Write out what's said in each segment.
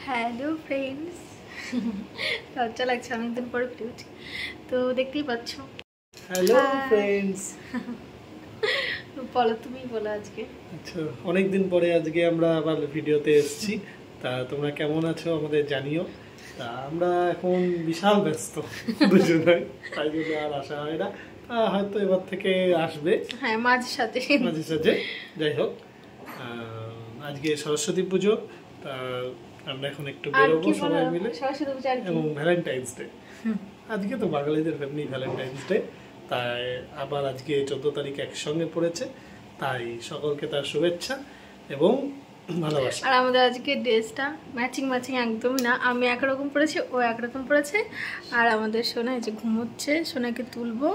Hello friends, লজ্জা লাগছে অনেকদিন পরে ভিডিওটি তো দেখতেই পাচ্ছ। হ্যালো ফ্রেন্ডস, বলো, তুমি বলো। আজকে আচ্ছা অনেকদিন পরে আজকে আমরা আবার ভিডিওতে এসেছি। তা তোমরা কেমন আছো আমাদের জানিও। তা আমরা এখন বিশাল ব্যস্ত দুজনেই, তাই জন্য আর আসা হয় না। হয়তো এবার থেকে আসবে, হ্যাঁ, মাঝে সাথে। যাই হোক, আজকে সরস্বতী পুজো। তা আমরা এখন একটু বেরোবো সবাই মিলে, এবং ভ্যালেন্টাইন্স ডে। আজকে তো বাঙালিদের এমনি ভ্যালেন্টাইন্স ডে, তাই আবার আজকে 14 তারিখ একসঙ্গে পড়েছে, তাই সকলকে তার শুভেচ্ছা এবং ভালোবাসা। আর আমাদের আজকে ড্রেসটা ম্যাচিং একদমই না। আমি একরকম পরেছি, ও একরকম পরেছে। আর আমাদের সোনা এই যে ঘুমোচ্ছে, সোনাকে তুলবো।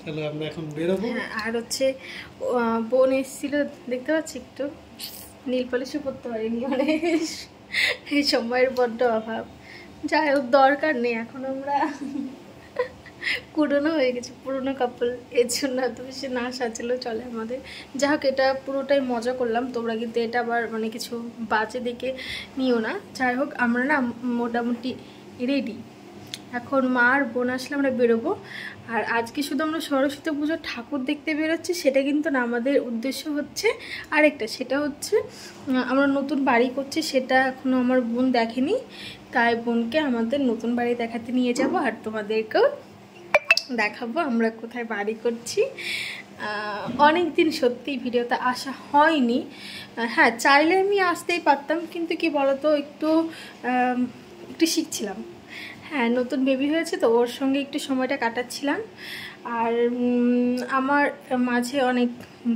তাহলে আমরা এখন বেরোবো। আর হচ্ছে বোন এসেছিল, দেখতে পাচ্ছি, একটু নীল পলিশও করতে পারিনি, মানে এই সময়ের বড্ড অভাব। যাই হোক, দরকার নেই, এখন আমরা পুরনো হয়ে গেছে, পুরনো কাপল, এর জন্য এত বেশি না সাজলেও চলে আমাদের। যাই হোক, এটা পুরোটাই মজা করলাম, তোমরা কিন্তু এটা আবার মানে কিছু বাজে দেখে নিও না। যাই হোক, আমরা না মোটামুটি রেডি। এখন মা আর বোন আসলে আমরা বেরোবো। আর আজকে শুধু আমরা সরস্বতী পুজোর ঠাকুর দেখতে বেরোচ্ছি সেটা কিন্তু না, আমাদের উদ্দেশ্য হচ্ছে আরেকটা। সেটা হচ্ছে আমরা নতুন বাড়ি করছি, সেটা এখনও আমার বোন দেখেনি, তাই বোনকে আমাদের নতুন বাড়ি দেখাতে নিয়ে যাব, আর তোমাদেরকেও দেখাবো আমরা কোথায় বাড়ি করছি। অনেক দিন সত্যি ভিডিওতে আসা হয়নি। হ্যাঁ, চাইলে আমি আসতেই পারতাম, কিন্তু কি বলতো, একটু শিখছিলাম। হ্যাঁ, নতুন বেবি হয়েছে তো, ওর সঙ্গে একটু সময়টা কাটাচ্ছিলাম। আর আমার মাঝে অনেক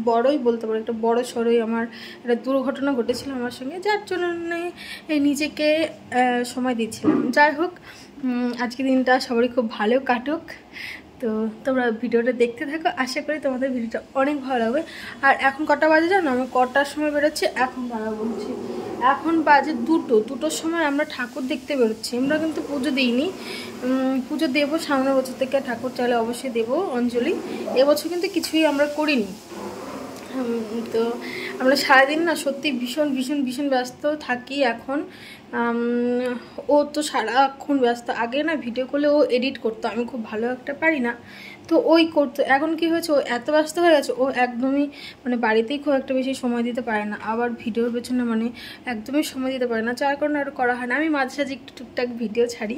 বড়ই বলতে পারো, একটা বড় সড়ই আমার একটা দুর্ঘটনা ঘটেছিল আমার সঙ্গে, যার জন্য নিজেকে সময় দিচ্ছিলাম। যাই হোক, আজকের দিনটা সবারই খুব ভালো কাটুক। তো তোমরা ভিডিওটা দেখতে থাকো, আশা করি তোমাদের ভিডিওটা অনেক ভালো লাগবে। আর এখন কটা বাজে জানো? আমি কটার সময় বেরোচ্ছি এখন দাঁড়া বলছি, এখন বাজে দুটোর সময় আমরা ঠাকুর দেখতে বেরোচ্ছি। আমরা কিন্তু পুজো দিইনি, পুজো দেবো সামনের বছর থেকে, ঠাকুর চাইলে অবশ্যই দেবো অঞ্জলি। এবছর কিন্তু কিছুই আমরা করিনি। তো আমরা সারাদিন না সত্যি ভীষণ ব্যস্ত থাকি এখন। ও তো সারাক্ষণ ব্যস্ত। আগে না ভিডিও করলে ও এডিট করতো, আমি খুব ভালো একটা পারি না, তো ওই করতো। এখন কি হয়েছে, ও এত ব্যস্ত হয়ে গেছে, ও একদমই মানে বাড়িতেই খুব একটা বেশি সময় দিতে পারে না, আবার ভিডিওর পেছনে মানে একদমই সময় দিতে পারে না, যার কারণে আর করা হয় না। আমি মাঝে সাঝে একটু টুকটাক ভিডিও ছাড়ি।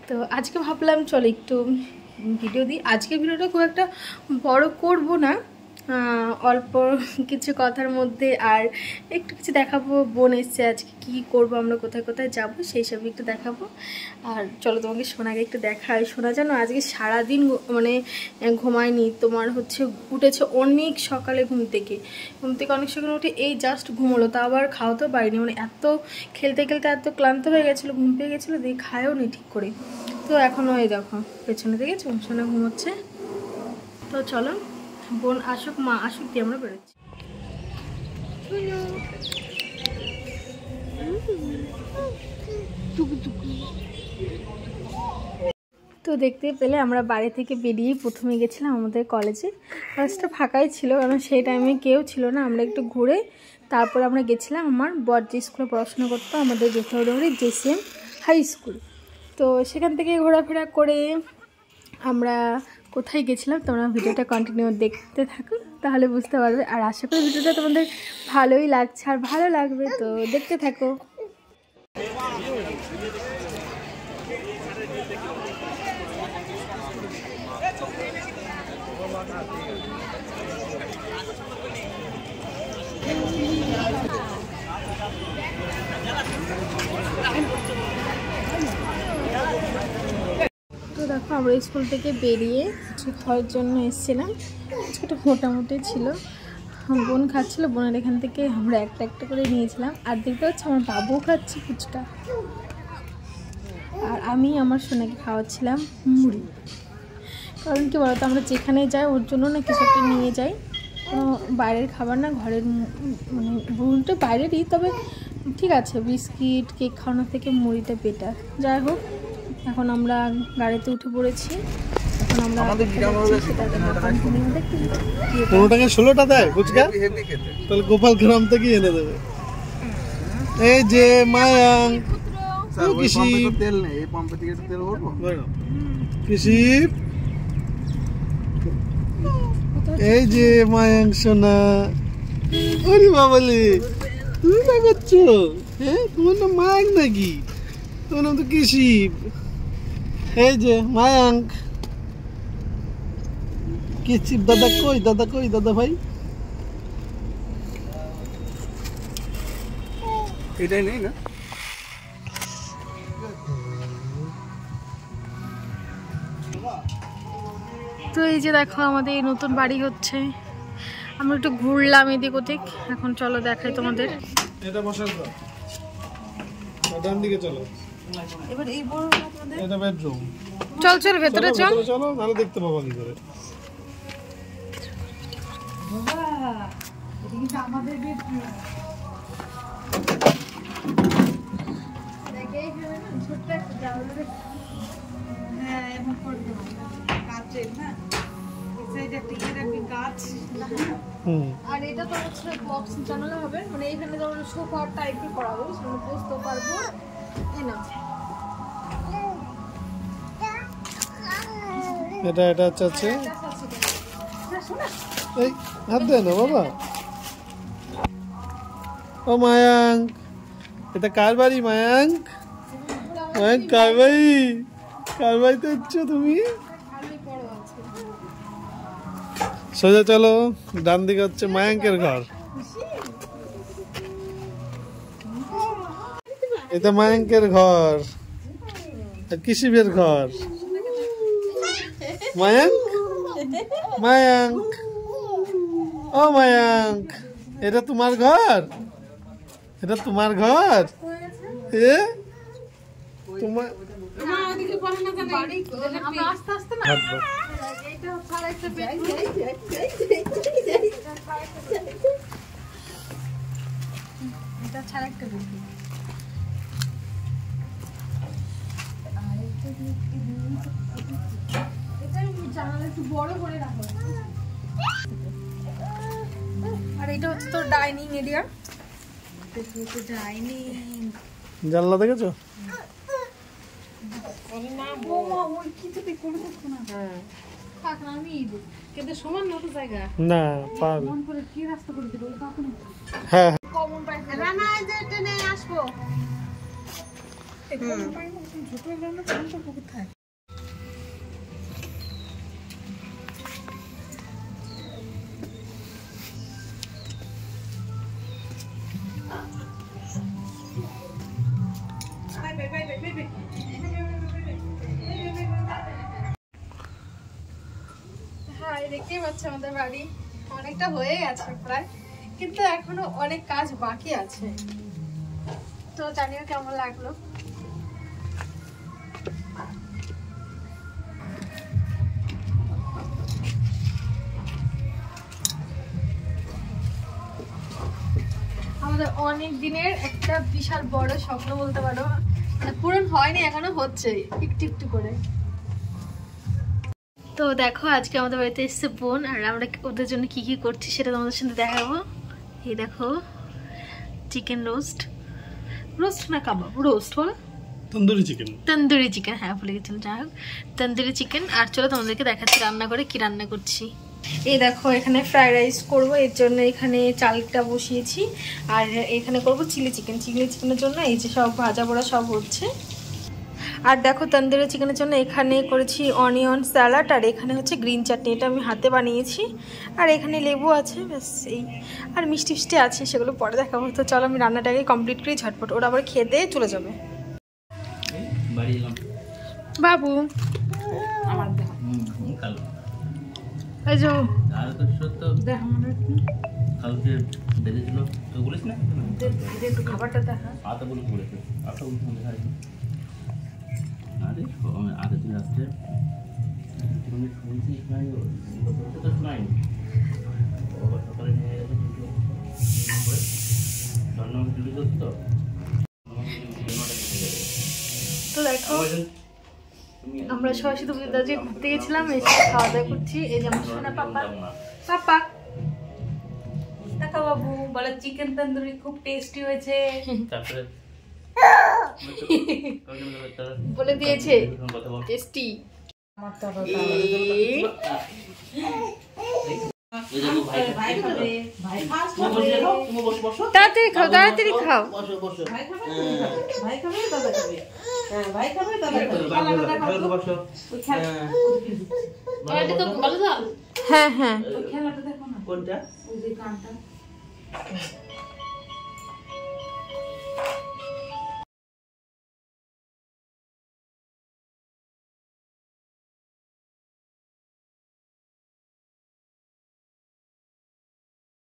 তো আজকে ভাবলাম চলো একটু ভিডিও দিই। আজকের ভিডিওটা খুব একটা বড় করব না, অল্প কিছু কথার মধ্যে আর একটু কিছু দেখাবো। বোন এসছে, আজকে কী করবো, আমরা কোথায় কোথায় যাবো সেই সব একটু দেখাবো। আর চলো তোমাকে সোনাকে একটু দেখাই। সোনা জানো আজকে সারাদিন মানে ঘুমায়নি, তোমার হচ্ছে উঠেছে অনেক সকালে, ঘুম থেকে অনেক সকালে উঠে এই জাস্ট ঘুমোলো, তা আবার খাওয়াতেও পারিনি, মানে এত খেলতে এত ক্লান্ত হয়ে গেছিলো, ঘুম পেয়ে গেছিলো, দিয়ে খায়ও নি ঠিক করে। তো এখনও এই দেখো পেছনে দেখেছো সোনা ঘুমোচ্ছে। তো চলো বোন আসুক, মা আসুক, দিয়ে আমরা বেরোচ্ছি। তো দেখতে পেলে আমরা বাড়ি থেকে বেরিয়ে প্রথমে গেছিলাম আমাদের কলেজে। কলেজটা ফাঁকাই ছিল, কারণ সেই টাইমে কেউ ছিল না। আমরা একটু ঘুরে তারপর আমরা গেছিলাম আমার বর যে স্কুলে পড়াশোনা করতো, আমাদের যথারী JCM হাই স্কুল। তো সেখান থেকে ঘোরাফেরা করে আমরা কোথায় গেছিলাম তোমরা ভিডিওটা কন্টিনিউ দেখতে থাকো, তাহলে বুঝতে পারবে। আর আশা করি ভিডিওটা তোমাদের ভালোই লাগছে আর ভালো লাগবে, তো দেখতে থাকো। তো দেখো, আমরা স্কুল থেকে বেরিয়ে কিছু খাওয়ার জন্য এসেছিলাম। কিছুটা মোটামুটি ছিল, বোন খাচ্ছিল, বোনের এখান থেকে আমরা একটা করে নিয়েছিলাম। আর দেখতে পাচ্ছি আমার বাবুও খাচ্ছে ফুচকা, আর আমি আমার সোনাকে খাওয়াচ্ছিলাম মুড়ি। কারণ কি বলতো, আমরা যেখানে যাই ওর জন্য না কিছু একটা নিয়ে যাই, বাইরের খাবার না, ঘরের মানে রুলটা বাইরেরই, তবে ঠিক আছে, বিস্কিট কেক খাওয়ানোর থেকে মুড়িটা বেটার। যাই হোক, এখন আমরা গাড়িতে উঠে পড়েছি। এখন আমরা 15 টাকা 16টা দেয় ফুচকা, তাহলে গোপাল গ্রাম থেকে এনে দেবে। এই যে মায়াং স্যার ওই পাম্পে তো তেল নেই, এই পাম্পে থেকে তেল ভরবো। কৃষি এই যে মায়াং সোনা। ওরে বাবালে তুমি না করছো? হ্যাঁ তোমার নাম মায়াং নাকি? তোমার নাম তো কৃষি। এই যে মায়াঙ্ক। কৃষি দাদা কই? দাদা কই? দাদা ভাই এটাই নেই না? তো এই যে দেখো আমাদের এই নতুন বাড়ি হচ্ছে। আমরা একটু ঘুরলাম এদিক ওদিক, এখন চলো দেখাই তোমাদের। এটা বসার ঘর, ডান দিকে চলো। এবার এই বড় আপনাদের এটা বেডরুম। চল চল ভেতরে চল। চলো তাহলে দেখতে পাবো কি করে। বাবা এটা কিন্তু আমাদের বেডরুম। দেখে এখানে না ছোট্ট একটা জানলা। হ্যাঁ এমন করতে হবে কাচের না, এই সাইডে টিকে রাখবি কাচ। আর এটা তো হচ্ছে বক্স জানালা হবে, মানে এখানে যেমন সোফা টাইপের করা হবে, সেখানে বসতে পারবো। এই না এটা হচ্ছে এই হাত দেয় না বাবা। ও মায়াঙ্ক, এটা কার বাড়ি মায়াঙ্ক? মায়াঙ্ক কার বাড়ি? কার বাড়িতে হচ্ছে তুমি? সোজা চলো, ডান দিকে হচ্ছে মায়াঙ্কের ঘর। এটা মায়াঙ্কের ঘর আর কৃষিবের ঘর। মায়াঙ্ক, মায়াঙ্ক, ও মায়াঙ্ক, এটা তোমার ঘর? এটা তোমার ঘর? এ তোমার একটু বড় করে রাখো। আর এটা হচ্ছে তোর ডাইনিং এরিয়া। জানলা দেখেছো? না পারবে। হ্যাঁ দেখতেই পাচ্ছ আমাদের বাড়ি অনেকটা হয়ে গেছে প্রায়, কিন্তু এখনো অনেক কাজ বাকি আছে। তো জানিও কেমন লাগলো। আমাদের অনেক দিনের একটা বিশাল বড় স্বপ্ন বলতে পারো, মানে পূরণ হয়নি, এখনো হচ্ছে একটু একটু করে। তো দেখো আজকে আমাদের বাড়িতে এসেছে বোন, আর আমরা ওদের জন্য কি কি করছি সেটা তোমাদের সাথে দেখাবো। এই দেখো চিকেন রোস্ট, রোস্ট না কাবাব, রোস্ট বলো, তন্দুরি চিকেন। তন্দুরি চিকেন, হ্যাঁ ভুলে গেছিলাম। যাই হোক তন্দুরি চিকেন। আর চলো তোমাদেরকে দেখাচ্ছি রান্না করে কি রান্না করছি। এই দেখো এখানে ফ্রাইড রাইস করবো, এর জন্য এখানে চালটা বসিয়েছি। আর এখানে করব চিলি চিকেন। চিলি চিকেনের জন্য এই যে সব ভাজা পোড়া সব হচ্ছে। আর দেখো তন্দুরি চিকেনের জন্য এখানে করেছি অনিয়ন স্যালাড, আর এখানে হচ্ছে গ্রিন চাটনি, এটা আমি হাতে বানিয়েছি। আর এখানে লেবু আছে, ব্যাস এই। আর মিষ্টি মিষ্টি আছে, সেগুলো পরে দেখাবো। তো চলো আমি রান্নাটাকে কমপ্লিট করি ঝটপট, ওরা আবার খেতে চলে যাবে। বাবু আমার এই যে খাবারটা দেখা তো দেখো আমরা সবাই শুধু দাদাজি ঘুরতে গেছিলাম, এসে খাওয়া দাওয়া করছি। এই যে আমার সোনা পাপা, পাপা টাকা বাবু বলে চিকেন তন্দুরি খুব টেস্টি হয়েছে। তারপরে বলে দিয়েছে টেস্টি। তাড়াতাড়ি খাও, তাড়াতাড়ি খাও। হ্যাঁ হ্যাঁ কোনটা?